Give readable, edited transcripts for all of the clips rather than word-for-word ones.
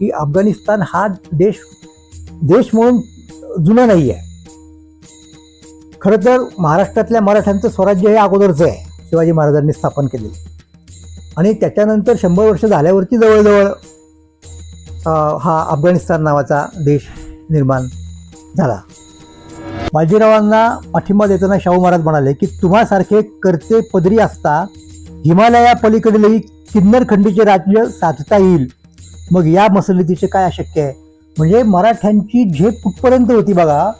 की अफगाणिस्तान हा देश म्हणून जुना नाही आहे. खरं तर महाराष्ट्रातल्या मराठ्यांचं स्वराज्य हे अगोदरचं आहे, शिवाजी महाराजांनी स्थापन केलेलं. आणि त्याच्यानंतर 100 वर्ष झाल्यावरती जवळजवळ हा अफगाणिस्तान नावाचा देश निर्माण झाला. बाजीरावांना पाठिंबा देताना शाहू महाराज म्हणाले की तुम्हासारखे करते पदरी असता हिमालया पलीकडीलही किन्नर खंडीचे राज्य साधता येईल, मग या मसलतीचे काय अशक्य आहे. म्हणजे मराठ्यांची झेप कुठपर्यंत होती बघा.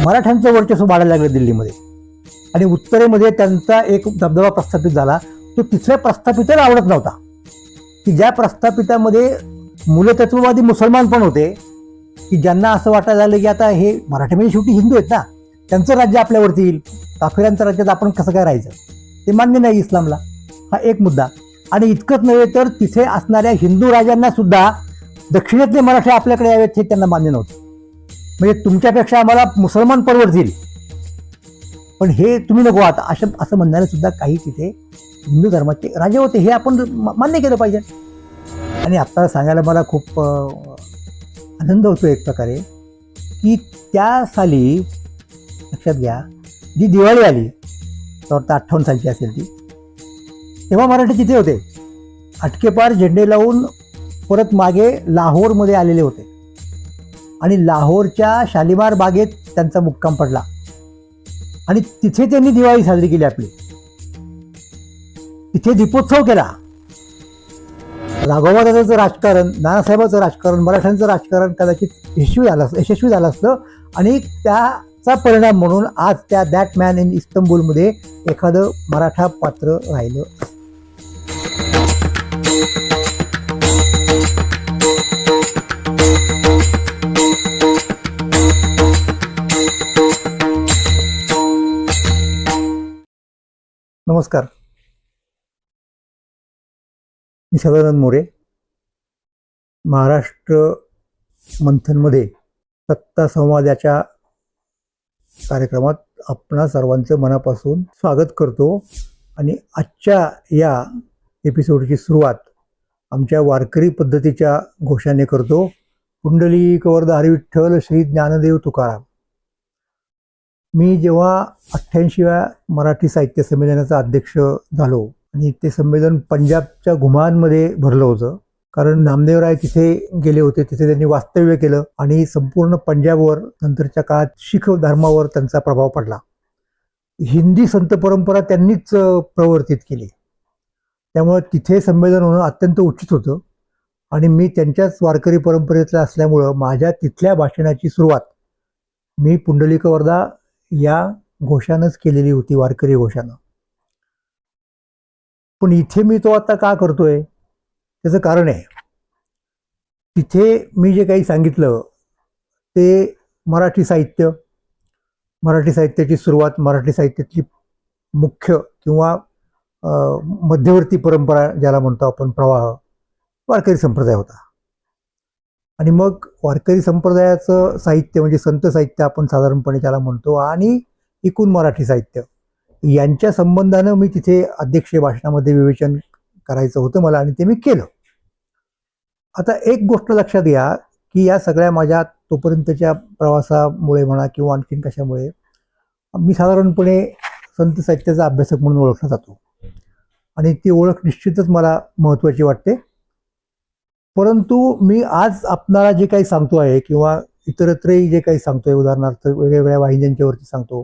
मराठ्यांचं वर्चस्व वाढायला लागलं दिल्लीमध्ये. आणि उत्तरेमध्ये त्यांचा एक दबदबा प्रस्थापित झाला. तो तिथल्या प्रस्थापिताला आवडत नव्हता, की ज्या प्रस्थापितामध्ये मूलतत्ववादी मुसलमान पण होते, की ज्यांना असं वाटायला लागलं की आता हे मराठी म्हणजे शेवटी हिंदू आहेत ना, त्यांचं राज्य आपल्यावरती येईल, काफिरांच्या राज्यात आपण कसं काय राहायचं, ते मान्य नाही इस्लामला. हा एक मुद्दा. आणि इतकंच नव्हे तर तिथे असणाऱ्या हिंदू राजांना सुद्धा दक्षिणेतले मराठी आपल्याकडे यावेत हे त्यांना मान्य नव्हतं. म्हणजे तुमच्यापेक्षा आम्हाला मुसलमान परवडतील, पण हे तुम्ही नको आता, असं म्हणणारे सुद्धा काही तिथे हिंदू धर्माचे राजे होते. हे आपण मान्य केलं पाहिजे. आणि आता सांगायला मला खूप आनंद होतो एक प्रकारे, की त्या साली लक्षात घ्या, जी दिवाळी आली तर 58 सालची असेल ती, तेव्हा मराठी तिथे होते. अटकेपार झेंडे लावून परत मागे लाहोरमध्ये आलेले होते. आणि लाहोरच्या शालिमार बागेत त्यांचा मुक्काम पडला आणि तिथे त्यांनी दिवाळी साजरी केली आपली. तिथे दीपोत्सव केला. राघोबादाचं राजकारण, नानासाहेबांचं राजकारण, मराठ्यांचं राजकारण कदाचित यशस्वी झालं असतं. आणि त्याचा परिणाम म्हणून आज त्या दॅट मॅन इन इस्तंबूलमध्ये एखादं मराठा पात्र राहिलं. नमस्कार, मी सदानंद मोरे. महाराष्ट्र मंथनमध्ये सत्ता संवादाच्या कार्यक्रमात आपणा सर्वांचं मनापासून स्वागत करतो. आणि आजच्या या एपिसोडची सुरुवात आमच्या वारकरी पद्धतीच्या घोषाने करतो. पुंडलिक वरद हरी विठ्ठल श्री ज्ञानदेव तुकाराम. मी जेव्हा 88व्या मराठी साहित्य संमेलनाचा अध्यक्ष झालो आणि ते संमेलन पंजाबच्या घुमानमध्ये भरलं होतं, कारण नामदेवराय तिथे गेले होते. तिथे त्यांनी वास्तव्य केलं आणि संपूर्ण पंजाबवर नंतरच्या काळात शीख धर्मावर त्यांचा प्रभाव पडला. हिंदी संत परंपरा त्यांनीच प्रवर्तित केली. त्यामुळे तिथे संमेलन होणं अत्यंत उचित होतं. आणि मी त्यांच्याच वारकरी परंपरेतला असल्यामुळं माझ्या तिथल्या भाषणाची सुरुवात मी पुंडलिक वरदा या घोषानंच केलेली होती, वारकरी घोषानं. पण इथे मी तो आता का करतोय त्याचं कारण आहे. तिथे मी जे काही सांगितलं ते मराठी साहित्याची सुरुवात, मराठी साहित्यातली मुख्य किंवा मध्यवर्ती परंपरा ज्याला म्हणतो आपण, प्रवाह, वारकरी संप्रदाय होता. आणि मग वारकरी संप्रदायाचं साहित्य म्हणजे संत साहित्य आपण साधारणपणे त्याला म्हणतो, आणि एकूण मराठी साहित्य यांच्या संबंधानं मी तिथे अध्यक्षीय भाषणामध्ये विवेचन करायचं होतं मला, आणि ते मी केलं. आता एक गोष्ट लक्षात घ्या की या सगळ्या माझ्या तोपर्यंतच्या प्रवासामुळे म्हणा किंवा आणखीन कशामुळे मी साधारणपणे संत साहित्याचा अभ्यासक म्हणून ओळखला जातो. आणि ती ओळख निश्चितच मला महत्त्वाची वाटते. परंतु मी आज आपणाला जे काही सांगतो आहे किंवा इतरत्रही जे काही सांगतोय, उदाहरणार्थ वेगवेगळ्या वाहिन्यांच्यावरती सांगतो,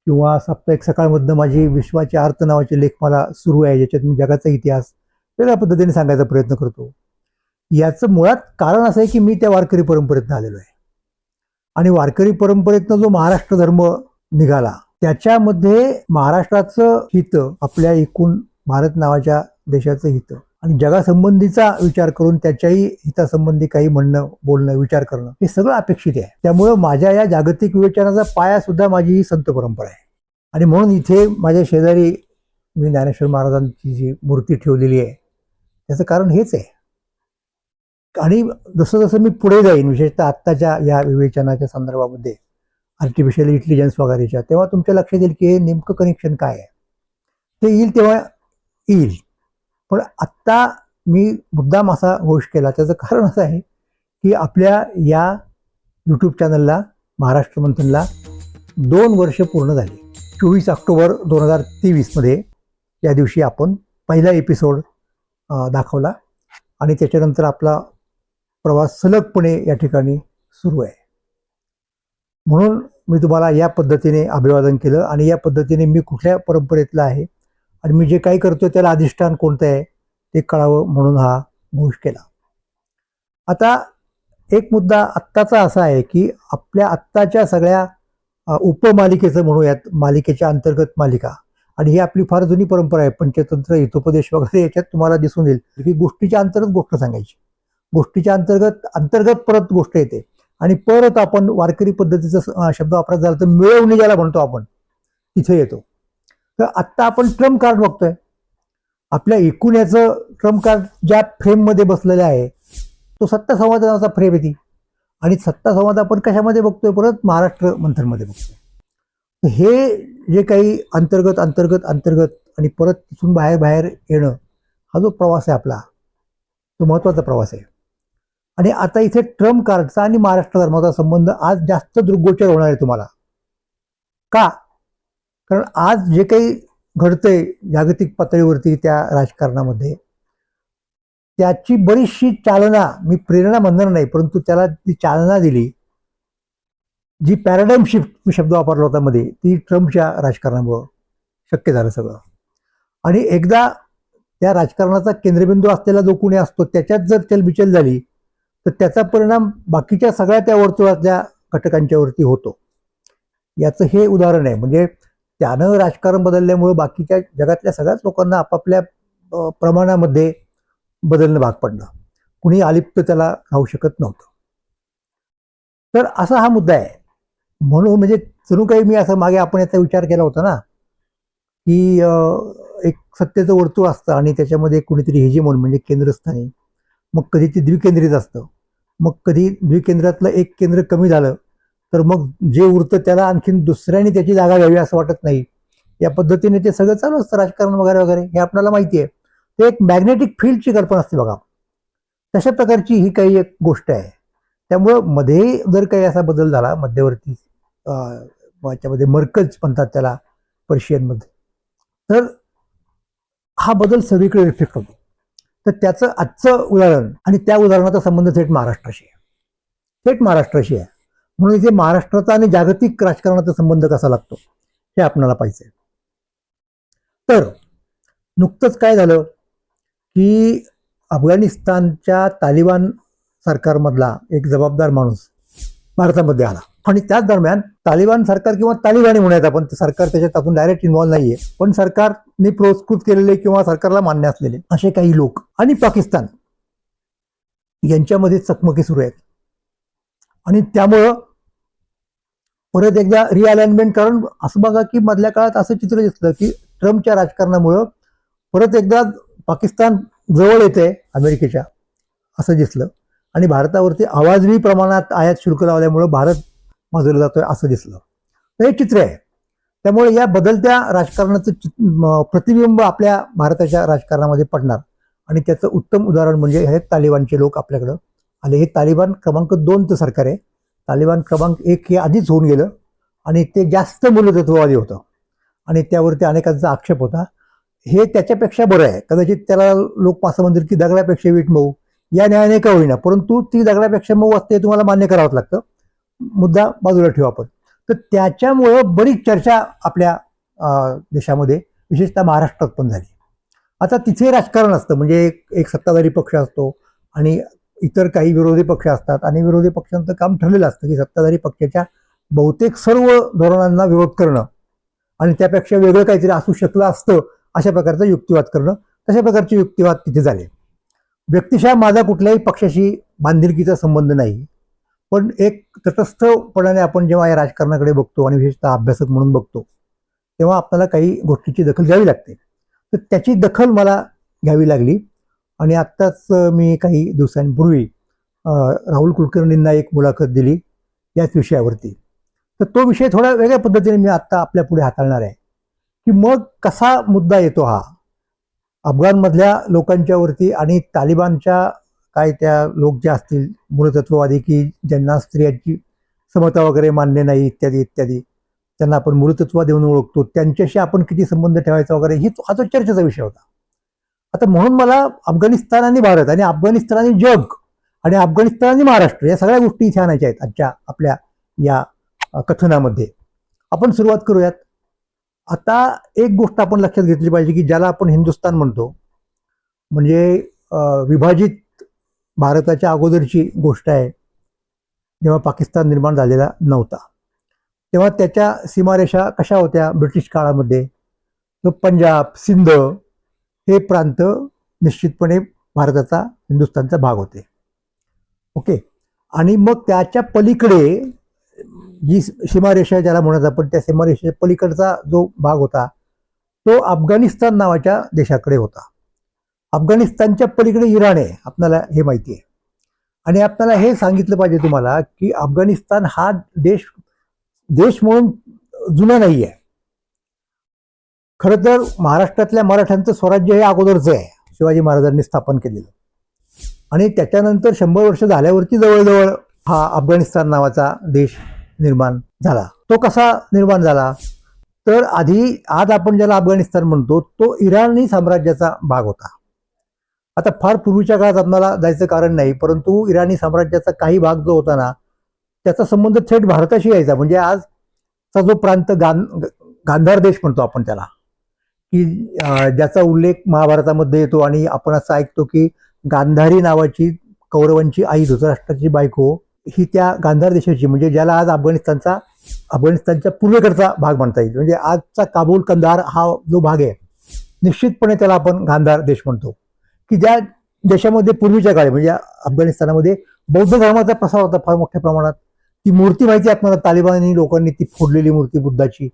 किंवा साप्ताहिक सकाळमधनं माझी विश्वाचे अर्थ नावाचे लेख मला सुरू आहे, ज्याच्यात मी जगाचा इतिहास वेगळ्या पद्धतीने सांगायचा प्रयत्न करतो. याचं मुळात कारण असं आहे की मी त्या वारकरी परंपरेतनं आलेलो आहे. आणि वारकरी परंपरेतनं जो महाराष्ट्र धर्म निघाला त्याच्यामध्ये महाराष्ट्राचं हित, आपल्या एकूण भारत नावाच्या देशाचं हित आणि जगासंबंधीचा विचार करून त्याच्याही हितासंबंधी काही म्हणणं, बोलणं, विचार करणं हे सगळं अपेक्षित आहे. त्यामुळं माझ्या या जागतिक विवेचनाचा पाया सुद्धा माझी ही संत परंपरा आहे. आणि म्हणून इथे माझ्या शेजारी मी ज्ञानेश्वर महाराजांची जी मूर्ती ठेवलेली आहे त्याचं कारण हेच आहे. आणि जसं जसं मी पुढे जाईन, विशेषतः आत्ताच्या या विवेचनाच्या संदर्भामध्ये आर्टिफिशियल इंटेलिजन्स वगैरेच्या, तेव्हा तुमच्या लक्षात येईल की हे नेमकं कनेक्शन काय आहे. ते येईल तेव्हा येईल. पण आत्ता मी मुद्दाम असा घोष केला, त्याचं कारण असं आहे की आपल्या या यूट्यूब चॅनलला, महाराष्ट्र मंथनला 2 वर्ष पूर्ण झाली. 24 ऑक्टोबर 2023मध्ये या दिवशी आपण पहिला एपिसोड दाखवला आणि त्याच्यानंतर आपला प्रवास सलगपणे या ठिकाणी सुरू आहे. म्हणून मी तुम्हाला या पद्धतीने अभिवादन केलं आणि या पद्धतीने मी कुठल्या परंपरेतला आहे आणि मी जे काही करतोय त्याला अधिष्ठान कोणतं आहे ते कळावं म्हणून हा घोष केला. आता एक मुद्दा आत्ताचा असा आहे की आपल्या आत्ताच्या सगळ्या उपमालिकेचं म्हणूयात, मालिकेच्या अंतर्गत मालिका, आणि ही आपली फार जुनी परंपरा आहे. पंचतंत्र, हितोपदेश वगैरे याच्यात तुम्हाला दिसून येईल की गोष्टीच्या अंतर्गत गोष्ट सांगायची, गोष्टीच्या अंतर्गत परत गोष्ट येते आणि परत आपण वारकरी पद्धतीचा शब्द वापरायचा झाला तर मिळवणी ज्याला म्हणतो आपण, तिथे येतो. तर आत्ता आपण ट्रम्प कार्ड बघतोय. आपल्या एकूण याचं ट्रम्प कार्ड ज्या फ्रेममध्ये बसलेलं आहे तो सत्ता संवाद नावाचा फ्रेम आहे ती, आणि सत्ता संवाद आपण कशामध्ये बघतोय, परत महाराष्ट्र मंथनमध्ये बघतोय. हे जे काही अंतर्गत अंतर्गत अंतर्गत आणि परत तिथून बाहेर बाहेर येणं, हा जो प्रवास आहे आपला, तो महत्त्वाचा प्रवास आहे. आणि आता इथे ट्रम्प कार्डचा आणि महाराष्ट्र धर्माचा संबंध आज जास्त दृग्गोचर होणार आहे तुम्हाला. का? कारण आज जे काही घडतंय जागतिक पातळीवरती त्या राजकारणामध्ये, त्याची बरीचशी चालना, मी प्रेरणा म्हणणार नाही परंतु त्याला ती चालना दिली, जी पॅराडाईम शिफ्ट मी शब्द वापरला होता मध्ये, ती ट्रम्पच्या राजकारणामुळं शक्य झालं सगळं. आणि एकदा त्या राजकारणाचा केंद्रबिंदू असलेला जो कोणी असतो त्याच्यात जर चलबिचल झाली तर त्याचा परिणाम बाकीच्या सगळ्या त्या वर्तुळातल्या घटकांच्यावरती होतो. याचं हे उदाहरण आहे. म्हणजे त्यानं राजकारण बदलल्यामुळं बाकीच्या जगातल्या सगळ्याच लोकांना आपापल्या प्रमाणामध्ये बदलणं भाग पडलं. कुणी अलिप्त त्याला राहू शकत नव्हतं. तर असा हा मुद्दा आहे. म्हणून म्हणजे जणू काही मी असं मागे आपण याचा विचार केला होता ना की एक सत्तेचं वर्तुळ असतं आणि त्याच्यामध्ये कुणीतरी हेजेमोन म्हणजे केंद्रस्थानी, मग कधी ते द्विकेंद्रित असतं, मग कधी द्विकेंद्रातलं एक केंद्र कमी झालं तर मग जे उरतं त्याला आणखीन दुसऱ्याने त्याची जागा घ्यावी असं वाटत नाही. या पद्धतीने ते सगळं चालू असतं राजकारण वगैरे वगैरे, हे आपल्याला माहिती आहे. ते एक मॅग्नेटिक फील्डची कल्पना असते बघा, तशा प्रकारची ही काही एक गोष्ट आहे. त्यामुळं मध्ये जर काही असा बदल झाला मध्यवर्ती, याच्यामध्ये मर्कज म्हणतात त्याला पर्शियनमध्ये, तर हा बदल सगळीकडे रिफ्लेक्ट होतो. तर त्याचं आजचं उदाहरण आणि त्या उदाहरणाचा संबंध थेट महाराष्ट्राशी आहे, थेट महाराष्ट्राशी आहे. म्हणून इथे महाराष्ट्राचा आणि जागतिक राजकारणाचा संबंध कसा लागतो हे आपल्याला पाहिजे. तर नुकतंच काय झालं की अफगाणिस्तानच्या तालिबान सरकारमधला एक जबाबदार माणूस भारतामध्ये आला आणि त्याच दरम्यान तालिबान सरकार किंवा तालिबानी म्हणूयात आपण, सरकार त्याच्यात आपण डायरेक्ट इन्व्हॉल्व नाहीये, पण सरकारने पुरस्कृत केलेले किंवा सरकारला मान्य असलेले असे काही लोक आणि पाकिस्तान यांच्यामध्ये चकमकी सुरू आहेत. आणि त्यामुळं परत एकदा रिअलाइनमेंट, कारण असं बघा की मधल्या काळात असं चित्र दिसलं की ट्रम्पच्या राजकारणामुळं परत एकदा पाकिस्तान जवळ येते अमेरिकेच्या असं दिसलं आणि भारतावरती अवाजवी प्रमाणात आयात शुल्क लावल्यामुळं भारत बाजूला जातोय असं दिसलं. तर हे चित्र आहे. त्यामुळे या बदलत्या राजकारणाचं प्रतिबिंब आपल्या भारताच्या राजकारणामध्ये पडणार आणि त्याचं उत्तम उदाहरण म्हणजे हे तालिबानचे लोक आपल्याकडं आले. हे तालिबान क्रमांक 2चं सरकार आहे. तालिबान क्रमांक 1 हे आधीच होऊन गेलं आणि ते जास्त मूलतत्ववादी होतं आणि त्यावरती अनेकांचा आक्षेप होता. हे त्याच्यापेक्षा बरं आहे. कदाचित त्याला लोक असं म्हणतील की दगडापेक्षा वीट मऊ, या न्यायाने का होईना, परंतु ती दगडापेक्षा मऊ असते हे तुम्हाला मान्य करावंच लागतं. मुद्दा बाजूला ठेवू आपण. तर त्याच्यामुळं बरीच चर्चा आपल्या देशामध्ये विशेषतः महाराष्ट्रात पण झाली. आता तिथे राजकारण असतं, म्हणजे एक सत्ताधारी पक्ष असतो आणि इतर काही विरोधी पक्ष असतात आणि विरोधी पक्षांचं काम ठरलेलं असतं की सत्ताधारी पक्षाच्या बहुतेक सर्व धोरणांना विरोध करणं आणि त्यापेक्षा वेगळं काहीतरी असू शकलं असतं अशा प्रकारचा युक्तिवाद करणं. तशा प्रकारचे युक्तिवाद तिथे झाले. व्यक्तिशः माझा कुठल्याही पक्षाशी बांधिलकीचा संबंध नाही, पण एक तटस्थपणाने आपण जेव्हा या राजकारणाकडे बघतो आणि विशेषतः अभ्यासक म्हणून बघतो तेव्हा आपल्याला काही गोष्टीची दखल घ्यावी लागते. तर त्याची दखल मला घ्यावी लागली आणि आत्ताच मी काही दिवसांपूर्वी राहुल कुलकर्णींना एक मुलाखत दिली याच विषयावरती. तर तो विषय थोड्या वेगळ्या पद्धतीने मी आत्ता आपल्या पुढे हाताळणार आहे की मग कसा मुद्दा येतो हा अफगाणमधल्या लोकांच्यावरती आणि तालिबानच्या काय त्या लोक जे असतील मूलतत्ववादी की ज्यांना स्त्रियांची समता वगैरे मान्य नाही इत्यादी इत्यादी, त्यांना आपण मूलतत्ववादी म्हणून ओळखतो, त्यांच्याशी आपण किती संबंध ठेवायचा वगैरे हा तो चर्चेचा विषय होता. आता म्हणून मला अफगाणिस्तान आणि भारत आणि अफगाणिस्तान आणि जग आणि अफगाणिस्तान आणि महाराष्ट्र या सगळ्या गोष्टी इथे आणायच्या आहेत आजच्या आपल्या या कथनामध्ये. आपण सुरुवात करूयात. आता एक गोष्ट आपण लक्षात घेतली पाहिजे की ज्याला आपण हिंदुस्थान म्हणतो, म्हणजे विभाजित भारताच्या अगोदरची गोष्ट आहे, जेव्हा पाकिस्तान निर्माण झालेला नव्हता तेव्हा त्याच्या सीमारेषा कशा होत्या. ब्रिटिश काळामध्ये तो पंजाब सिंध हे प्रांत निश्चितपणे भारताचा हिंदुस्थानचा भाग होते. ओके. आणि मग त्याच्या पलीकडे जी सीमारेषा ज्याला म्हणत आपण, त्या सीमारेषेच्या पलीकडचा जो भाग होता तो अफगाणिस्तान नावाच्या देशाकडे होता. अफगाणिस्तानच्या पलीकडे इराण आहे, आपल्याला हे माहिती आहे. आणि आपल्याला हे सांगितलं पाहिजे तुम्हाला की अफगाणिस्तान हा देश म्हणून जुना नाही आहे. खरं तर महाराष्ट्रातल्या मराठ्यांचं स्वराज्य हे अगोदरचं आहे, शिवाजी महाराजांनी स्थापन केलेलं. आणि त्याच्यानंतर 100 वर्ष झाल्यावरती जवळजवळ हा अफगाणिस्तान नावाचा देश निर्माण झाला. तो कसा निर्माण झाला तर आज आपण ज्याला अफगाणिस्तान म्हणतो तो इराणी साम्राज्याचा भाग होता. आता फार पूर्वीच्या काळात आपल्याला जायचं कारण नाही, परंतु इराणी साम्राज्याचा काही भाग जो होता ना त्याचा संबंध थेट भारताशी यायचा. म्हणजे आजचा जो प्रांत गांधार देश म्हणतो आपण त्याला, की ज्याचा उल्लेख महाभारतामध्ये येतो. आणि आपण असं ऐकतो की गांधारी नावाची कौरवांची आई धृतराष्ट्राची बायको ही त्या गांधार देशाची, म्हणजे ज्याला आज अफगाणिस्तानच्या पूर्वेकडचा भाग म्हणता येईल, म्हणजे आजचा काबूल कंदार हा जो भाग आहे निश्चितपणे त्याला आपण गांधार देश म्हणतो. की ज्या देशामध्ये पूर्वीच्या काळी म्हणजे अफगाणिस्तानामध्ये बौद्ध धर्माचा प्रसार होता फार मोठ्या प्रमाणात. ती मूर्ती माहिती आहे आपल्याला, तालिबानी लोकांनी ती फोडलेली मूर्ती बुद्धाची,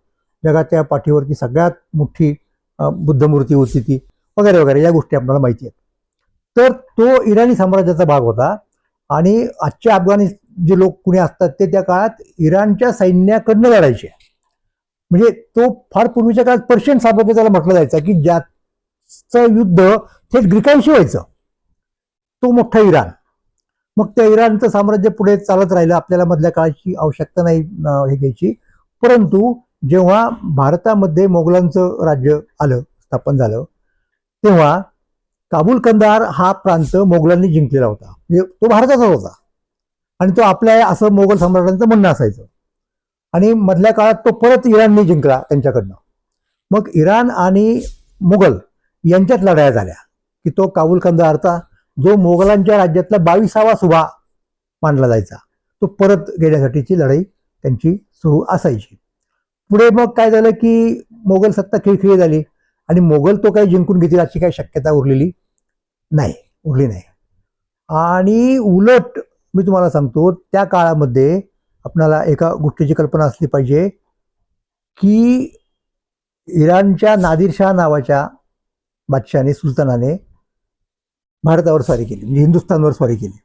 जगाच्या पाठीवरती सगळ्यात मोठी बुद्ध मूर्ती होती ती, वगैरे वगैरे या गोष्टी आपल्याला माहिती आहेत. तर तो इराणी साम्राज्याचा भाग होता. आणि आजचे अफगाणी जे लोक कुणी असतात ते त्या काळात इराणच्या सैन्याकडनं लढायचे. म्हणजे तो फार पूर्वीच्या काळात पर्शियन साम्राज्य त्याला म्हटलं जायचं की ज्याचं युद्ध थेट ग्रीकांशी व्हायचं, तो मोठा इराण. मग त्या इराणचं साम्राज्य पुढे चालत राहिलं, आपल्याला मधल्या काळाची आवश्यकता नाही हे घ्यायची. परंतु जेव्हा भारतामध्ये मोगलांचं राज्य आलं, स्थापन झालं, तेव्हा काबूल कंदार हा प्रांत मोगलांनी जिंकलेला होता, म्हणजे तो भारताचा होता आणि तो आपल्या आहे असं मोगल सम्राटांचं म्हणणं असायचं. आणि मधल्या काळात तो परत इराणने जिंकला त्यांच्याकडनं. मग इराण आणि मुघल यांच्यात लढाया झाल्या की तो काबूल कंदारचा जो मोगलांच्या राज्यातला 22वा सुभा मानला जायचा, तो परत घेण्यासाठीची लढाई त्यांची सुरू असायची. पुढे मग काय झालं की मोगल सत्ता खिळखिळी झाली आणि मोगल तो काही जिंकून घेतील अशी काही शक्यता उरली नाही. आणि उलट मी तुम्हाला सांगतो, त्या काळामध्ये आपल्याला एका गोष्टीची कल्पना असली पाहिजे की इराणच्या नादिरशाह नावाच्या बादशाहाने, सुलतानाने भारतावर स्वारी केली, म्हणजे हिंदुस्थानवर स्वारी केली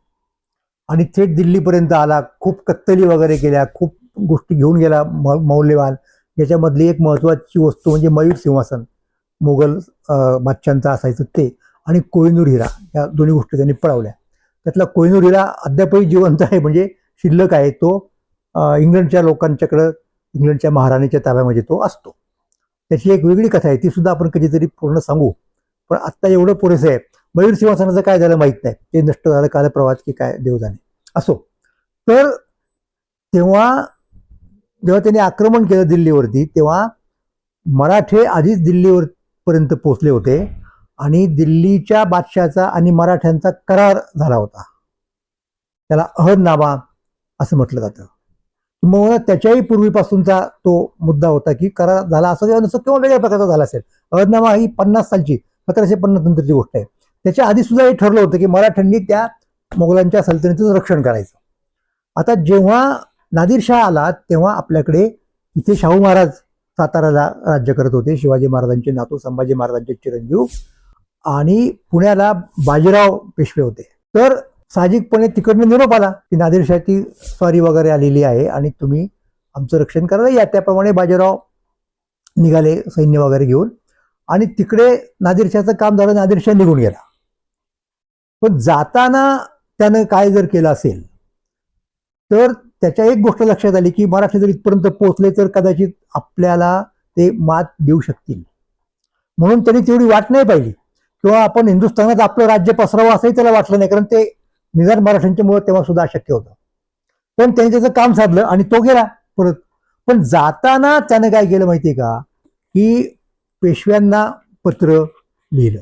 आणि थेट दिल्लीपर्यंत आला. खूप कत्तली वगैरे केल्या, खूप गोष्टी घेऊन गेला मौल्यवान. याच्यामधली एक महत्वाची वस्तू म्हणजे मयूर सिंहासन मोगल बादशांचा असायचं ते, आणि कोहिनूर हिरा, या दोन्ही गोष्टी त्यांनी पळवल्या. त्यातला कोहिनूर हिरा अद्यापही जिवंत आहे, म्हणजे शिल्लक आहे. तो इंग्लंडच्या लोकांच्याकडं, इंग्लंडच्या महाराणीच्या ताब्यामध्ये तो असतो. त्याची एक वेगळी कथा आहे, ती सुद्धा आपण कधीतरी पूर्ण सांगू, पण आत्ता एवढं पुरेसं आहे. मयूर सिंहासनाचं काय झालं माहीत नाही, ते नष्ट झालं कालप्रवास की काय देव जाणे. असो. तर जेव्हा त्यांनी आक्रमण केलं दिल्लीवरती, तेव्हा मराठे आधीच दिल्लीवर पर्यंत पोहोचले होते आणि दिल्लीच्या बादशाचा आणि मराठ्यांचा करार झाला होता. त्याला अहदनामा असं म्हटलं जातं. मग त्याच्याही पूर्वीपासूनचा तो मुद्दा होता की करार झाला असं किंवा नसं किंवा वेगळ्या प्रकारचा झाला असेल. अहदनामा ही 50 सालची 1750 नंतरची गोष्ट आहे. त्याच्या आधी सुद्धा हे ठरलं होतं की मराठ्यांनी त्या मोगलांच्या सल्तनतीचं रक्षण करायचं. आता जेव्हा नादिरशाह आला तेव्हा आपल्याकडे इथे शाहू महाराज साताराला राज्य करत होते, शिवाजी महाराजांचे नातू, संभाजी महाराजांचे चिरंजीव, आणि पुण्याला बाजीराव पेशवे होते. तर साहजिकपणे तिकडनं निरोप आला की नादिरशाहची स्वारी वगैरे आलेली आहे आणि तुम्ही आमचं रक्षण करायला या. त्याप्रमाणे बाजीराव निघाले सैन्य वगैरे घेऊन आणि तिकडे नादिरशाहचं काम झालं, नादिरशाह निघून गेला. पण जाताना त्यानं काय जर केलं असेल तर त्याच्या एक गोष्ट लक्षात आली की मराठी जर इथपर्यंत पोहोचले तर कदाचित आपल्याला ते मात देऊ शकतील, म्हणून त्यांनी तेवढी वाट नाही पाहिली. किंवा आपण हिंदुस्थानात आपलं राज्य पसरावं असंही त्याला वाटलं नाही, कारण ते निदान मराठ्यांच्यामुळे तेव्हा सुद्धा अशक्य होतं. पण त्यांनी त्याचं काम साधलं आणि तो गेला परत. पण जाताना त्यानं काय केलं माहितीये का, की पेशव्यांना पत्र लिहिलं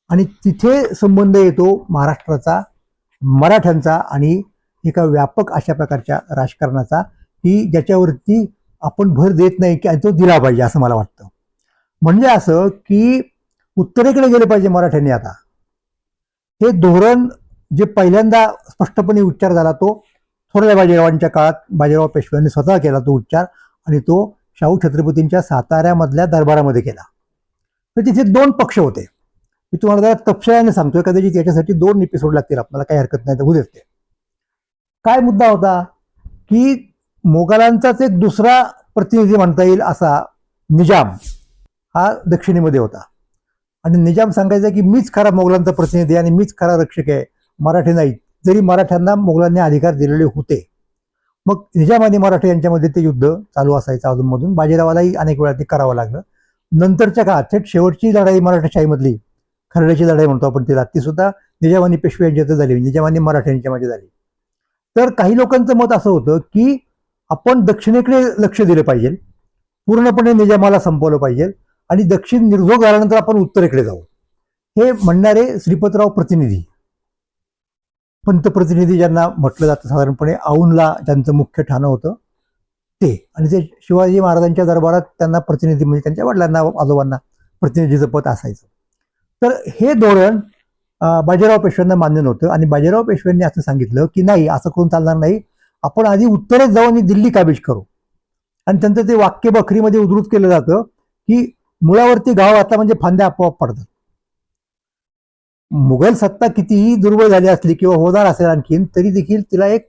आणि तिथे संबंध येतो महाराष्ट्राचा, मराठ्यांचा आणि एका व्यापक अशा प्रकारच्या राजकारणाचा, की ज्याच्यावरती आपण भर देत नाही की तो दिला पाहिजे असं मला वाटतं. म्हणजे असं की उत्तरेकडे गेले पाहिजे मराठ्यांनी. आता हे धोरण जे पहिल्यांदा स्पष्टपणे उच्चार झाला तो थोरल्या बाजीरावांच्या काळात बाजीराव पेशव्यांनी स्वतः केला तो उच्चार, आणि तो शाहू छत्रपतींच्या साताऱ्यामधल्या दरबारामध्ये केला. तर तिथे दोन पक्ष होते. मी तुम्हाला जरा तपशिलाने सांगतोय, कदाचित याच्यासाठी 2 एपिसोड लागतील आपल्याला, काही हरकत नाही, तर होऊ देते. काय मुद्दा होता की मोगलांचाच एक दुसरा प्रतिनिधी म्हणता येईल असा निजाम हा दक्षिणेमध्ये होता, आणि निजाम सांगायचा की मीच खरा मोगलांचा प्रतिनिधी आणि मीच खरा रक्षक आहे, मराठी नाही. जरी मराठ्यांना मोगलांनी अधिकार दिलेले होते. मग निजाम आणि मराठे यांच्यामध्ये ते युद्ध चालू असायचं अधूनमधून. बाजीरावालाही अनेक वेळा ते करावं लागलं. नंतरच्या काळात थेट शेवटची लढाई मराठाशाहीमधली, खरड्याची लढाई म्हणतो आपण तिला, ती सुद्धा निजाम आणि पेशवे यांच्यात झाली, निजाम आणि मराठ्यांच्या मध्ये झाली. तर काही लोकांचं मत असं होतं की आपण दक्षिणेकडे लक्ष दिलं पाहिजे, पूर्णपणे निजामाला संपवलं पाहिजे, आणि दक्षिण निर्धोक झाल्यानंतर आपण उत्तरेकडे जाऊ. हे म्हणणारे श्रीपतराव प्रतिनिधी, पंतप्रतिनिधी ज्यांना म्हटलं जातं साधारणपणे, औंधला ज्यांचं मुख्य ठाणं होतं ते, आणि ते शिवाजी महाराजांच्या दरबारात त्यांना प्रतिनिधी म्हणजे त्यांच्या वडिलांना आजोबांना प्रतिनिधीचं पद असायचं. तर हे धोरण बाजीराव पेशव्यांना मान्य नव्हतं, आणि बाजीराव पेशव्यांनी असं सांगितलं की नाही, असं करून चालणार नाही, आपण आधी उत्तरेत जाऊ आणि दिल्ली काबीज करू. आणि त्यांचं ते वाक्य बखरीमध्ये उद्धृत केलं जातं की मुळावरती घाव घातला म्हणजे फांद्या आपोआप पडतात. मुघल सत्ता कितीही दुर्बळ झाली असली किंवा होणार असेल आणखीन, तरी देखील तिला एक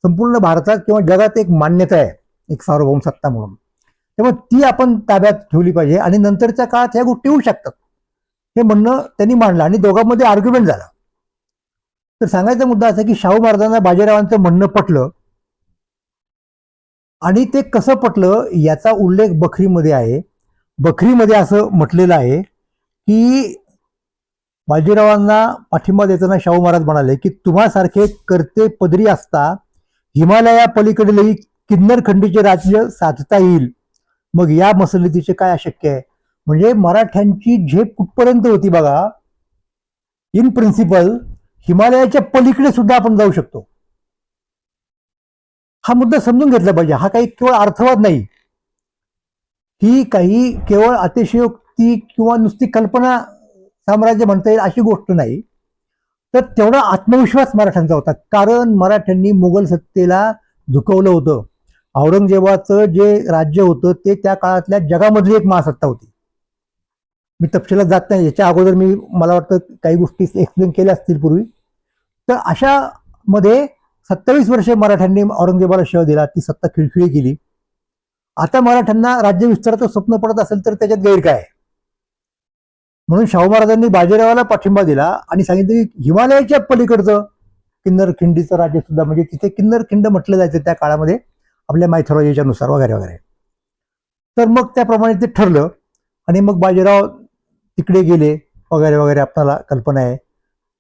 संपूर्ण भारतात किंवा जगात एक मान्यता आहे, एक सार्वभौम सत्ता म्हणून. त्यामुळे ती आपण ताब्यात ठेवली पाहिजे, आणि नंतरच्या काळात ह्या गोष्टी होऊ शकतात हे म्हणणं त्यांनी मांडलं, आणि दोघांमध्ये आर्ग्युमेंट झाला. तर सांगायचा मुद्दा असा की शाहू महाराजांना बाजीरावांचं म्हणणं पटलं, आणि ते कसं पटलं याचा उल्लेख बखरीमध्ये आहे. बखरीमध्ये असं म्हटलेलं आहे की बाजीरावांना पाठिंबा देताना शाहू महाराज म्हणाले की तुम्हासारखे करते पदरी असता हिमालया पलीकडीलही किन्नर खंडीचे राज्य साधता येईल, मग या मसलतीचे काय अशक्य आहे. म्हणजे मराठ्यांची झेप कुठपर्यंत होती बघा, इन प्रिन्सिपल हिमालयाच्या पलीकडे सुद्धा आपण जाऊ शकतो. हा मुद्दा समजून घेतला पाहिजे. हा काही केवळ अर्थवाद नाही, ही काही केवळ अतिशयोक्ती किंवा नुसती कल्पना साम्राज्य म्हणता येईल अशी गोष्ट नाही. तर तेवढा आत्मविश्वास मराठ्यांचा होता, कारण मराठ्यांनी मुघल सत्तेला झुकवलं होतं. औरंगजेबाचं जे राज्य होतं ते त्या काळातल्या जगामधली एक महासत्ता होती. मी तपशिलात जात नाही, याच्या अगोदर मला वाटतं काही गोष्टी एक्सप्लेन केल्या असतील पूर्वी. तर अशा मध्ये 27 वर्षे मराठ्यांनी औरंगजेबाला शह दिला, ती सत्ता खिळखिळी केली. आता मराठ्यांना राज्य विस्ताराचं स्वप्न पडत असेल तर त्याच्यात गैर काय. म्हणून शाहू महाराजांनी बाजीरावाला पाठिंबा दिला आणि सांगितलं की हिमालयाच्या पलीकडचं किन्नर खिंडीचं राज्य सुद्धा, म्हणजे तिथे किन्नर खिंड म्हटलं जायचं त्या काळामध्ये आपल्या मायथॉलॉजीच्या नुसार वगैरे वगैरे. तर मग त्याप्रमाणे ते ठरलं, आणि मग बाजीराव तिकडे गेले वगैरे वगैरे, आपल्याला कल्पना आहे.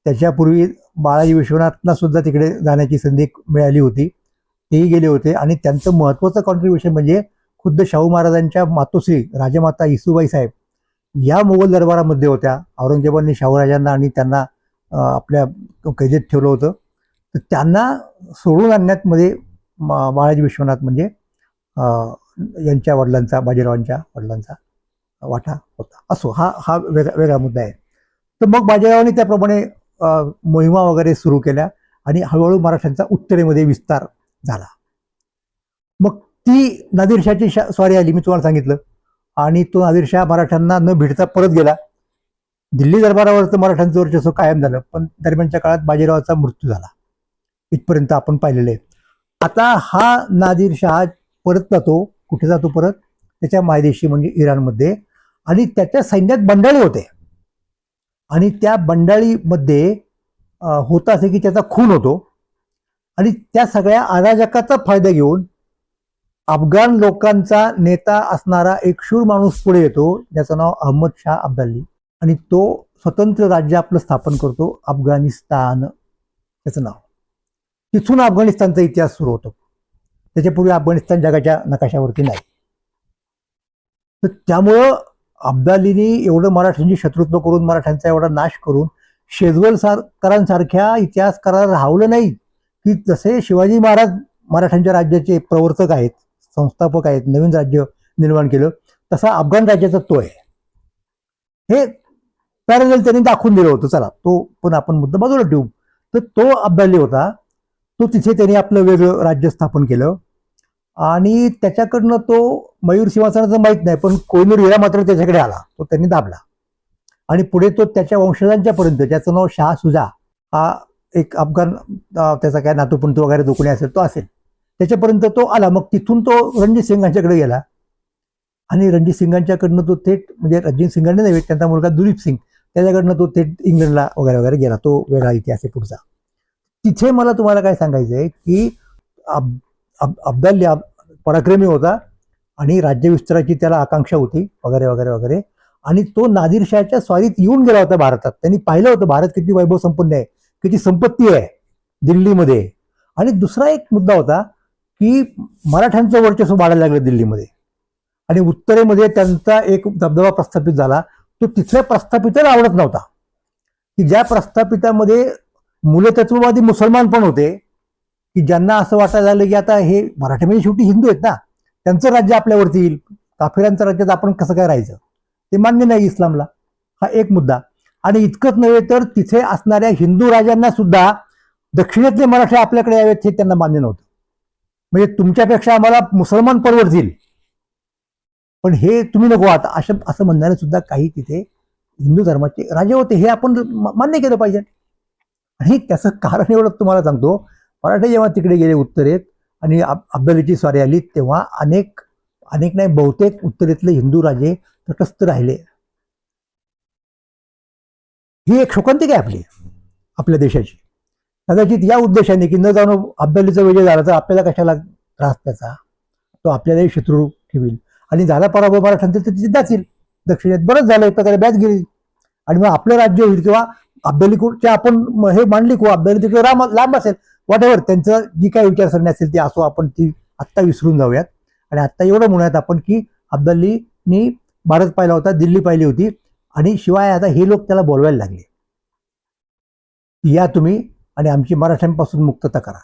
त्याच्यापूर्वी बाळाजी विश्वनाथना सुद्धा तिकडे जाण्याची संधी मिळाली होती, तेही गेले होते. आणि त्यांचं महत्वाचं कॉन्ट्रीब्युशन म्हणजे खुद्द शाहू महाराजांच्या मातोश्री राजमाता येसूबाई साहेब या मोगल दरबारामध्ये होत्या. औरंगजेबांनी शाहूराजांना आणि त्यांना आपल्या कैदेत ठेवलं होतं, तर त्यांना सोडून आणण्यात मध्ये बाळाजी विश्वनाथ म्हणजे यांच्या वडिलांचा, बाजीरावांच्या वडिलांचा वाटा होता. असो, हा वेगळा मुद्दा आहे. तर मग बाजीरावांनी त्याप्रमाणे मोहिमा वगैरे सुरू केल्या, आणि हळूहळू मराठ्यांचा उत्तरेमध्ये विस्तार झाला. मग ती नादिरशाहची स्वारी आली, मी तुम्हाला सांगितलं, आणि तो नादिरशाह मराठ्यांना न भिडता परत गेला. दिल्ली दरबारावर तर मराठ्यांचं वर्चस्व कायम झालं, पण दरम्यानच्या काळात बाजीरावाचा मृत्यू झाला. इथपर्यंत आपण पाहिलेलं आहे. आता हा नादिरशाह परत जातो, कुठे जातो परत, त्याच्या मायदेशी म्हणजे इराणमध्ये. आणि त्याच्या सैन्यात बंडाळी होते आणि त्या बंडाळीमध्ये होतं असे की त्याचा खून होतो आणि त्या सगळ्या अराजकाचा फायदा घेऊन अफगाण लोकांचा नेता असणारा एक शूर माणूस पुढे येतो ज्याचं नाव अहमद शाह अब्दाली आणि तो स्वतंत्र राज्य आपलं स्थापन करतो अफगाणिस्तान त्याचं नाव. तिथून अफगाणिस्तानचा इतिहास सुरू होतो. त्याच्यापूर्वी अफगाणिस्तान जगाच्या नकाशावरती नाही. तर त्यामुळं अब्दालीने एवढं मराठ्यांची शत्रुत्व करून मराठ्यांचा एवढा नाश करून शेजवलकरांसारख्या इतिहासकाराला राहवलं नाही की जसे शिवाजी महाराज मराठ्यांच्या राज्याचे प्रवर्तक आहेत, संस्थापक आहेत, नवीन राज्य निर्माण केलं, तसा अफगाण राज्याचा तो आहे. हे पॅरल त्यांनी दाखवून दिलं होतं. चला तो पण आपण मुद्दा बाजूला ठेवू. तर तो अब्दाली होता, तो तिथे त्यांनी आपलं वेगळं राज्य स्थापन केलं आणि त्याच्याकडनं तो मयूर सिंहासनाचं माहीत नाही पण कोहिनूर हिरा मात्र त्याच्याकडे आला, तो त्यांनी दाबला आणि पुढे तो त्याच्या वंशजांच्या पर्यंत, ज्याचं नाव शाह सुजा, हा एक अफगाण त्याचा काय नातूपंत वगैरे जो कोणी असेल तो असेल, त्याच्यापर्यंत तो आला. मग तिथून तो रणजित सिंगांच्याकडे गेला आणि रणजित सिंगांच्याकडनं तो थेट, म्हणजे रणजित सिंगांनी नव्हे, त्यांचा मुलगा दुलीप सिंग, त्याच्याकडनं तो थेट इंग्लंडला वगैरे वगैरे गेला. तो वेगळा इतिहास आहे पुढचा. तिथे मला तुम्हाला काय सांगायचं आहे की अब्दाली पराक्रमी होता आणि राज्य विस्ताराची त्याला आकांक्षा होती वगैरे वगैरे वगैरे, आणि तो नादिरशाहच्या स्वारीत येऊन गेला होता भारतात. त्यांनी पाहिलं होतं भारत किती वैभव संपन्न आहे, किती संपत्ती आहे दिल्लीमध्ये. आणि दुसरा एक मुद्दा होता की मराठ्यांचं वर्चस्व वाढायला लागलं दिल्लीमध्ये आणि उत्तरेमध्ये त्यांचा एक दबदबा प्रस्थापित झाला. तो तिथल्या प्रस्थापिताला आवडत नव्हता की ज्या प्रस्थापितामध्ये मूलतत्ववादी मुसलमान पण होते, की ज्यांना असं वाटायला लागलं की आता हे मराठी म्हणजे शेवटी हिंदू आहेत ना, त्यांचं राज्य आपल्यावरती येईल, काफिरांच्या राज्यात आपण कसं काय राहायचं, ते मान्य नाही इस्लामला. हा एक मुद्दा. आणि इतकंच नव्हे तर तिथे असणाऱ्या हिंदू राजांना सुद्धा दक्षिणेतले मराठी आपल्याकडे यावेत हे त्यांना मान्य नव्हतं. म्हणजे तुमच्यापेक्षा आम्हाला मुसलमान परवडतील पण हे तुम्ही नको आता, असं म्हणणारे सुद्धा काही तिथे हिंदू धर्माचे राजे होते. हे आपण मान्य केलं पाहिजे. आणि त्याचं कारण एवढं तुम्हाला सांगतो, मराठे जेव्हा तिकडे गेले उत्तरेत आणि अब्दालीची स्वारी आली तेव्हा अनेक नाही बहुतेक उत्तरेतले हिंदू राजे तटस्थ राहिले. ही एक शोकांतिका आहे आपल्या देशाची. कदाचित या उद्देशाने की न जाणून अब्दालीचा विजय झाला तर आपल्याला कशाला त्रास त्याचा, तो आपल्यालाही शत्रू ठेवील आणि झाला पराभव मराठ्यांचा तर तिथे जातील दक्षिणेत. बरंच झालं, एक प्रकारे बॅच गेली आणि मग आपलं राज्य होईल. किंवा अब्दालीचे आपण हे मांडली को अब्दाली तिकडे लांब असेल, वॉट एव्हर त्यांचं जी काही विचारसरणी असेल ती असो, आपण ती आत्ता विसरून जाऊयात. आणि आत्ता एवढं म्हणूयात आपण की अब्दालीनी भारत पाहिला होता, दिल्ली पाहिली होती आणि शिवाय आता हे लोक त्याला बोलवायला लागले, या तुम्ही आणि आमची मराठ्यांपासून मुक्तता करा.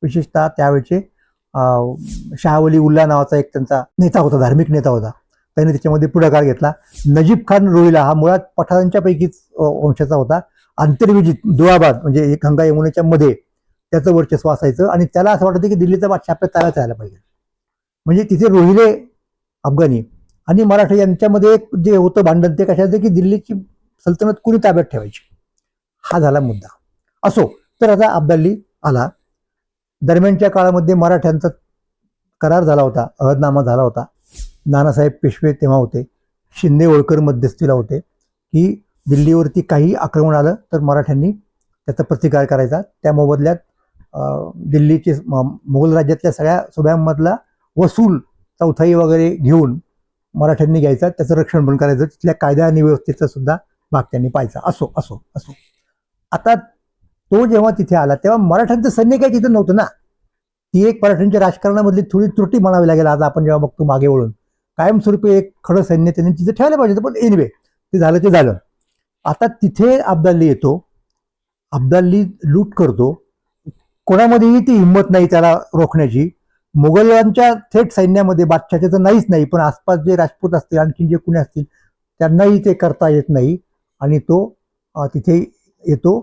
विशेषतः त्यावेळेचे शाहवली उल्ला नावाचा एक त्यांचा नेता होता, धार्मिक नेता होता, त्याने त्याच्यामध्ये पुढाकार घेतला. नजीब खान रोहिला हा मुळात पठाणांच्या पैकीच वंशाचा होता. आंतरविजित दुआबाद म्हणजे गंगा यमुनेच्या मध्ये त्याचं वर्चस्व असायचं आणि त्याला असं वाटतं की दिल्लीचा बादशाह आपल्या ताब्यात राहायला पाहिजे. म्हणजे तिथे रोहिले अफगाणी आणि मराठा यांच्यामध्ये जे होतं भांडण ते कशाचं की दिल्लीची सल्तनत कुणी ताब्यात ठेवायची, हा झाला मुद्दा. असो, तर आता अब्दाली आला. दरम्यानच्या काळामध्ये मराठ्यांचा करार झाला होता, अहदनामा झाला होता. नानासाहेब पेशवे तेव्हा होते, शिंदे होळकर मध्यस्थीला होते की दिल्लीवरती काही आक्रमण आलं तर मराठ्यांनी त्याचा प्रतिकार करायचा. त्या मोबदल्यात दिल्लीचे मुघल राज्यातल्या सगळ्या सुभ्यांमधला वसूल चौथाई वगैरे घेऊन मराठ्यांनी घ्यायचा, त्याचं रक्षण पण करायचं, तिथल्या कायदा आणि व्यवस्थेचा सुद्धा भाग त्यांनी पाहायचा. असो असो असो आता तो जेव्हा तिथे आला तेव्हा मराठ्यांचं सैन्य काही तिथं नव्हतं ना. ती एक मराठ्यांच्या राजकारणामधली थोडी त्रुटी म्हणावी लागेल. आज आपण जेव्हा बघतो मागे वळून, कायमस्वरूपी एक खडं सैन्य त्यांनी तिथे ठेवायला पाहिजे. पण एनिवे ते झालं. आता तिथे अब्दाली येतो, अब्दाली लूट करतो, कोणामध्येही ती हिंमत नाही त्याला रोखण्याची. मुघलांच्या थेट सैन्यामध्ये बादशाहच्या तर नाहीच नाही, पण आसपास जे राजपूत असतील आणखी जे कुणी असतील त्यांनाही ते करता येत नाही. आणि तो तिथे येतो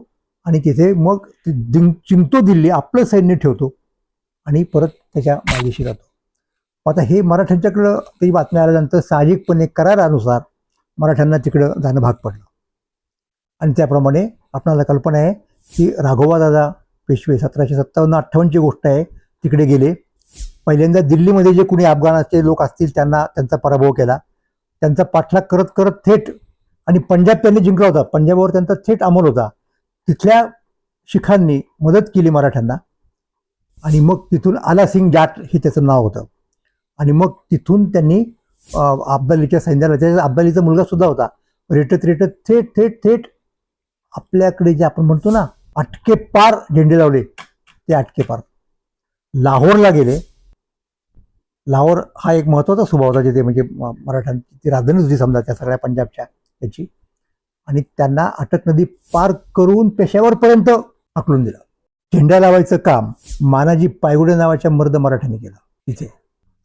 आणि तिथे मग जिंकतो दिल्ली, आपलं सैन्य ठेवतो आणि परत त्याच्या मागेशी राहतो. आता हे मराठ्यांच्याकडं ती बातम्या आल्यानंतर साहजिकपणे करारानुसार मराठ्यांना तिकडं जाणं भाग पडलं. आणि त्याप्रमाणे आपल्याला कल्पना आहे की राघोबादादा पेशवे 1757-58ची गोष्ट आहे, तिकडे गेले. पहिल्यांदा दिल्लीमध्ये जे कुणी अफगाणाचे लोक असतील त्यांना त्यांचा पराभव केला. त्यांचा पाठलाग करत करत थेट, आणि पंजाब त्यांनी जिंकला होता, पंजाबवर त्यांचा थेट अंमल होता, तिथल्या शिखांनी मदत केली मराठ्यांना. आणि मग तिथून आला सिंग जाट हे त्याचं नाव होतं. आणि मग तिथून त्यांनी अब्दालीच्या सैन्याला, त्याच्या अब्दालीचा मुलगा सुद्धा होता, रेटत रेटत थेट थेट थेट आपल्याकडे जे आपण म्हणतो ना अटके पार झेंडे लावले, ते अटके पार लाहोरला गेले. लाहोर हा एक महत्वाचा सुभाव होता जिथे, म्हणजे मराठ्यांची राजधानीच होती समजा त्या सगळ्या पंजाबच्या त्याची. आणि त्यांना अटक नदी पार करून पेशावरपर्यंत हाकलून दिलं. झेंडा लावायचं काम मानाजी पायगुडे नावाच्या मर्द मराठ्यांनी केलं तिथे.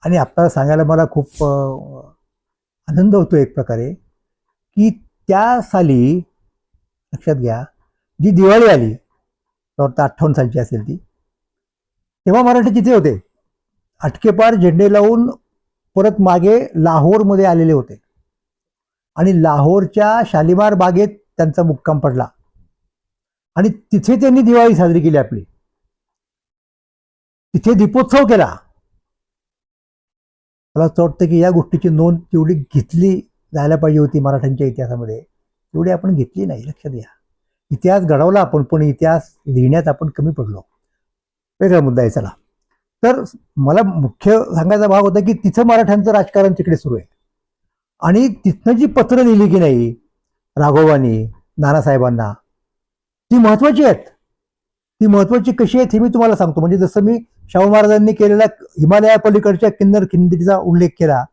आणि आपल्याला सांगायला मला खूप आनंद होतो एक प्रकारे, की त्या साली लक्षात घ्या, जी दिवाळी आली 58 सालची असेल ती, तेव्हा मराठी तिथे होते, अटकेपार झेंडे लावून परत मागे लाहोरमध्ये आलेले होते. आणि लाहोरच्या शालिमार बागेत त्यांचा मुक्काम पडला आणि तिथे त्यांनी दिवाळी साजरी केली आपली, तिथे दीपोत्सव केला. मला असं वाटतं की या गोष्टीची नोंद तेवढी घेतली जायला पाहिजे होती मराठ्यांच्या इतिहासामध्ये, तेवढी आपण घेतली नाही. लक्षात घ्या, इतिहास घडवला आपण, पण इतिहास लिहिण्यात आपण कमी पडलो. वेगळा मुद्दा आहे. चला, तर मला मुख्य सांगायचा भाग होता की तिथं मराठ्यांचं राजकारण तिकडे सुरू आहे. आणि तिथनं जी पत्र लिहिली की नाही राघवांनी नानासाहेबांना, ती महत्वाची आहेत. ती महत्वाची कशी आहेत हे मी तुम्हाला सांगतो. म्हणजे जसं मी शाहू महाराजांनी केलेल्या हिमालया पलीकडच्या किन्नर खिंडीचा उल्लेख केला,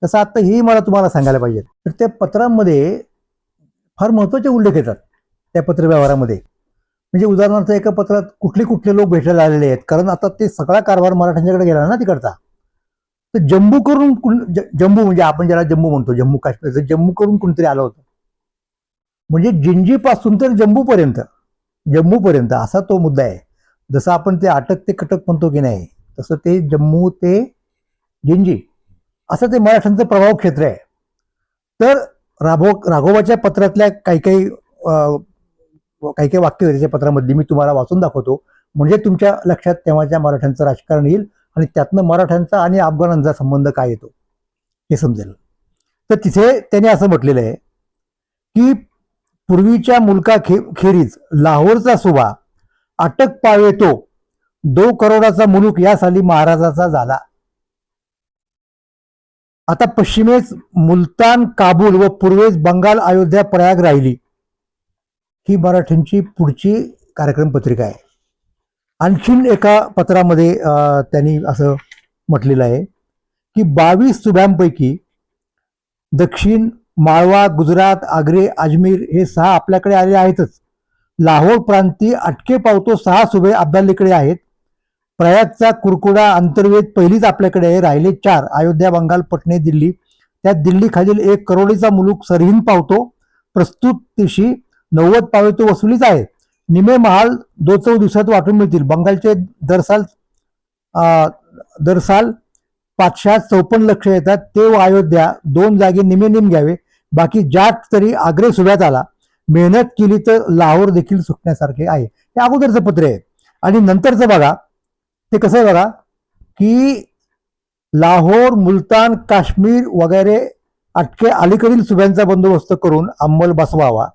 तसं आता हेही मला तुम्हाला सांगायला पाहिजे. तर त्या पत्रांमध्ये फार महत्वाचे उल्लेख येतात त्या पत्रव्यवहारामध्ये. म्हणजे उदाहरणार्थ एका पत्रात कुठले कुठले लोक भेटायला आलेले आहेत, कारण आता ते सगळा कारभार मराठ्यांच्याकडे गेला ना तिकडचा. तर जम्मू करून, जम्मू म्हणजे आपण ज्याला जम्मू म्हणतो, जम्मू काश्मीरचं जम्मू करून कोणतरी आलं होतं. म्हणजे जिंजी पासून तर जम्मूपर्यंत असा तो मुद्दा आहे. जसं आपण ते अटक ते कटक म्हणतो की नाही, तसं ते जम्मू ते जिंजी असं ते मराठ्यांचं प्रभाव क्षेत्र आहे. तर राघोबाच्या पत्रातल्या काही काही वाक्य त्याच्या पत्रामध्ये मी तुम्हाला वाचून दाखवतो, म्हणजे तुमच्या लक्षात तेव्हाच्या मराठ्यांचं राजकारण येईल आणि त्यातनं मराठ्यांचा आणि अफगाणांचा संबंध काय येतो हे समजेल. तर तिथे त्याने असं म्हटलेलं आहे की पूर्वीच्या मुलका खेरीज लाहोरचा सुभा अटक पावे तो 2 करोडाचा मुलूक या साली महाराजाचा झाला. आता पश्चिमेस मुलतान काबूल व पूर्वेस बंगाल अयोध्या प्रयाग राहिली. ही मराठ्यांची पुढची कार्यक्रम पत्रिका आहे. आणखीन एका पत्रामध्ये त्यांनी असं म्हटलेलं आहे की 22 सुभ्यांपैकी दक्षिण, माळवा, गुजरात, आग्रे, अजमेर हे 6 आपल्याकडे आले आहेतच. लाहोर प्रांती अटके पावतो 6 सुभे अब्दालीकडे आहेत. प्रयागचा कुरकुडा अंतर्वेद पहिलीच आपल्याकडे आहे. राहिले 4 अयोध्या, बंगाल, पटणे, दिल्ली. त्यात दिल्ली खालील 1 करोडीचा मुलूक सरहिंद पावतो. प्रस्तुत दिवशी 90 पावे तो वसुलीच आहे. निमे महाल 2 दिवसात वाटून मिळतील. बंगालचे दरसाल 554 लक्ष येतात. ते व अयोध्या 2 जागी निमे निम घ्यावे. बाकी जाट तरी आग्रे सुभ्यात आला. मेहनत केली तर लाहोर देखील सुटण्यासारखे आहे. हे अगोदरचं पत्र आहे. आणि नंतरचं बघा, ते कसं आहे बघा, की लाहोर, मुलतान, काश्मीर वगैरे अटके अलीकडील सुभ्यांचा बंदोबस्त करून अंमल बसवावा.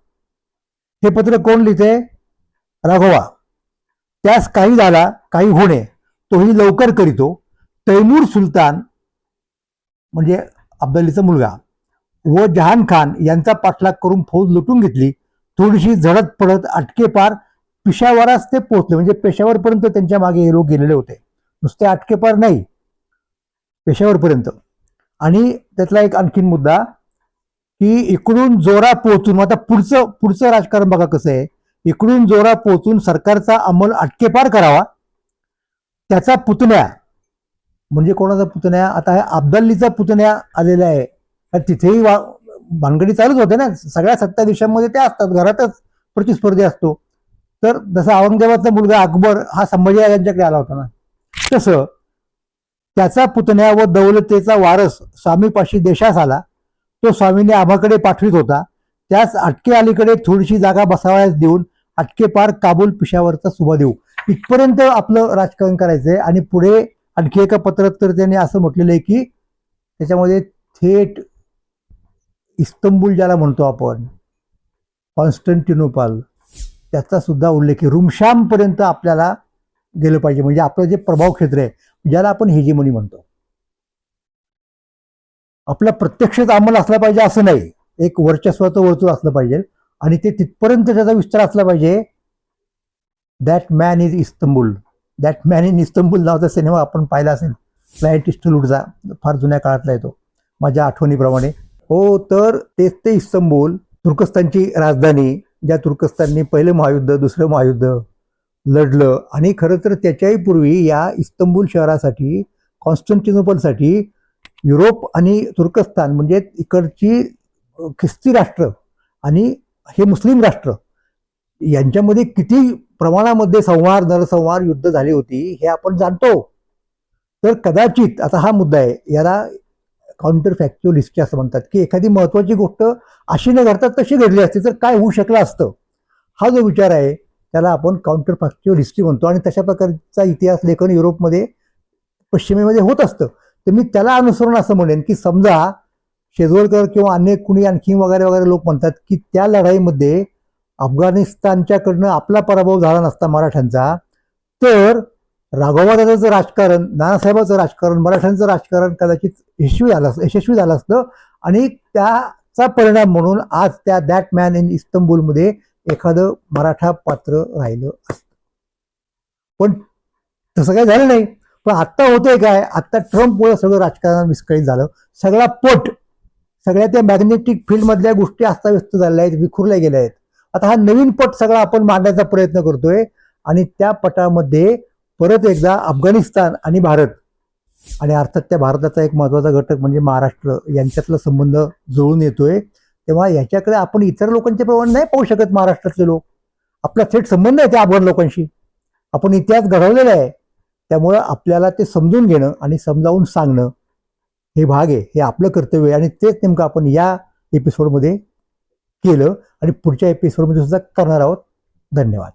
हे पत्र कोण लिहिते? राघोबा. त्यास काही झाला काही होणे, तोही लवकर करीतो. तैमूर सुलतान म्हणजे अब्दालीचा मुलगा व जहान खान यांचा पाठलाग करून फौज लुटून घेतली. थोडीशी झडत पडत अटके पार पिशावरास ते पोहोचले. म्हणजे पेशावरपर्यंत त्यांच्या मागे हे लोक गेलेले होते, नुसते अटके पार नाही, पेशावरपर्यंत. आणि त्यातला एक आणखीन मुद्दा की इकडून जोरा पोहोचून, आता पुढचं राजकारण बघा कसं आहे. इकडून जोरा पोहोचून सरकारचा अंमल अटकेपार करावा. त्याचा पुतण्या, म्हणजे कोणाचा पुतण्या, आता हे अब्दालीचा पुतण्या आलेला आहे. तिथेही भानगडी चालूच होते ना, सगळ्या सत्ताधीशांमध्ये ते असतात, घरातच प्रतिस्पर्धी असतो. तर जसा औरंगजेबाचा मुलगा अकबर हा संभाजी यांच्याकडे आला होता ना, तसं त्याचा पुतण्या व दौलतेचा वारस स्वामीपाशी देशास आला. तो स्वामीने आभाकडे पाठवित होता. त्यास अटके अलीकडे थोडीशी जागा बसावयास देऊन अटके पार काबूल पिशावरचा सुभा देऊ. इथपर्यंत आपलं राजकारण करायचंय. आणि पुढे आणखी एका पत्रात तर त्यांनी असं म्हटलेलं आहे की त्याच्यामध्ये थेट इस्तंबूल ज्याला म्हणतो आपण, कॉन्स्टंटिनोपाल, त्याचा सुद्धा उल्लेख आहे. रुमशामपर्यंत आपल्याला गेलं पाहिजे, म्हणजे आपलं जे प्रभाव क्षेत्र आहे ज्याला आपण हेजेमनी म्हणतो. आपला प्रत्यक्षच अंमल असला पाहिजे असं नाही, एक वर्चस्वाचं वर्तुळ असलं पाहिजे आणि ते तिथपर्यंत त्याचा विस्तार असला पाहिजे. That man is Istanbul. That man in Istanbul नावाचा सिनेमा आपण पाहिला असेल, क्लायंट इस्टवूडचा, फार जुन्या काळातला येतो माझ्या आठवणीप्रमाणे. हो, तर तेच ते इस्तंबूल, तुर्कस्तानची राजधानी, ज्या तुर्कस्ताननी पहिलं महायुद्ध, दुसरं महायुद्ध लढलं. आणि खरं तर त्याच्याही पूर्वी या इस्तंबूल शहरासाठी, कॉन्स्टंटिनोपलसाठी युरोप आणि तुर्कस्तान म्हणजे इकडची ख्रिस्ती राष्ट्र आणि हे मुस्लिम राष्ट्र यांच्यामध्ये किती प्रमाणामध्ये संहार, नरसंहार, युद्ध झाली होती हे आपण जाणतो. तर कदाचित आता हा मुद्दा आहे, याला काउंटर फॅक्च्युअल हिस्ट्री असं म्हणतात, की एखादी महत्वाची गोष्ट अशी न घडता तशी घडली असती तर काय होऊ शकलं असतं, हा जो विचार आहे त्याला आपण काउंटर फॅक्च्युअल हिस्ट्री म्हणतो. आणि तशा प्रकारचा इतिहास लेखन युरोपमध्ये, पश्चिमेमध्ये होत असतं. तर मी त्याला अनुसरून असं म्हणेन की समजा शेजवळकर किंवा अन्य कुणी आणखी वगैरे वगैरे लोक म्हणतात की त्या लढाईमध्ये अफगाणिस्तानच्याकडनं आपला पराभव झाला नसता मराठ्यांचा, तर राघोबादाचं राजकारण, नानासाहेबांचं राजकारण, मराठ्यांचं राजकारण कदाचित यशस्वी झालं असतं. आणि त्याचा परिणाम म्हणून आज त्या दॅट मॅन इन इस्तंबूलमध्ये एखादं मराठा पात्र राहिलं असतं. पण तसं काही झालं नाही. पण आत्ता होतंय काय, आत्ता ट्रम्पमुळे सगळं राजकारण विस्कळीत झालं. सगळा पट, सगळ्या त्या मॅग्नेटिक फील्डमधल्या गोष्टी अस्ताव्यस्त झालेल्या आहेत, विखुरल्या गेल्या आहेत. आता हा नवीन पट सगळा आपण मांडण्याचा प्रयत्न करतोय आणि त्या पटामध्ये परत एकदा अफगाणिस्तान आणि भारत, आणि अर्थात त्या भारताचा एक महत्वाचा घटक म्हणजे महाराष्ट्र यांच्यातला संबंध जुळून येतोय. तेव्हा याच्याकडे आपण इतर लोकांच्या प्रमाणे नाही पाहू शकत. महाराष्ट्रातले लोक, आपला थेट संबंध आहे त्या अफगाण लोकांशी, आपण इतिहास घडवलेला आहे. त्यामुळं आपल्याला ते समजून घेणं आणि समजावून सांगणं हे भाग आहे, हे आपलं कर्तव्य आहे. आणि तेच नेमकं आपण या एपिसोडमध्ये केलं आणि पुढच्या एपिसोडमध्ये सुद्धा करणार आहोत. धन्यवाद.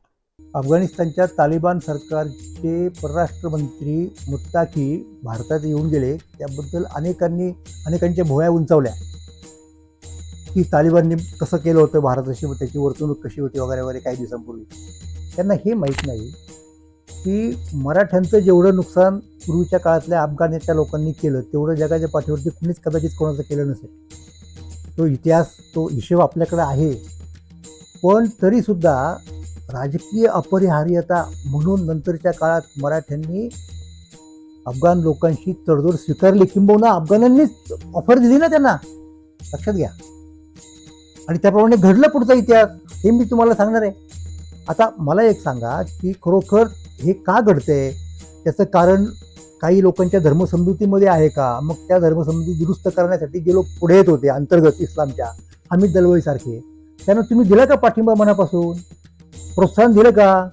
अफगाणिस्तानच्या तालिबान सरकारचे परराष्ट्र मंत्री मुत्ताकी भारतात येऊन गेले, त्याबद्दल अनेकांच्या भुवया उंचावल्या की तालिबानने कसं केलं होतं भारताशी, त्याची वर्तणूक कशी होती वगैरे वगैरे काही दिवसांपूर्वी. त्यांना हे माहीत नाही की मराठ्यांचं जेवढं नुकसान पूर्वीच्या काळातल्या अफगाणच्या लोकांनी केलं तेवढं जगाच्या पाठीवरती कुणीच कदाचित कोणाचं केलं नसेल. तो इतिहास, तो हिशोब आपल्याकडे आहे. पण तरीसुद्धा राजकीय अपरिहार्यता म्हणून नंतरच्या काळात मराठ्यांनी अफगाण लोकांशी तडजोड स्वीकारली, किंबहुना अफगाणांनीच ऑफर दिली ना त्यांना, लक्षात घ्या. आणि त्याप्रमाणे घडलं पुढचा इतिहास, हे मी तुम्हाला सांगणार आहे. आता मला एक सांगा की खरोखर हे का घडतंय, त्याचं कारण काही लोकांच्या धर्मसमजुतीमध्ये आहे का? मग त्या धर्मसमजुती दुरुस्त करण्यासाठी जे लोक पुढे येत होते अंतर्गत इस्लामच्या, हमीद दलवाई सारखे, त्यांना तुम्ही दिला का पाठिंबा मनापासून? प्रोत्साहन दिलं का?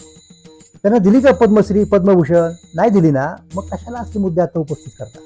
त्यांना दिली का पद्मश्री, पद्मभूषण? नाही दिली ना. मग कशाला असे मुद्दे आता उपस्थित करता?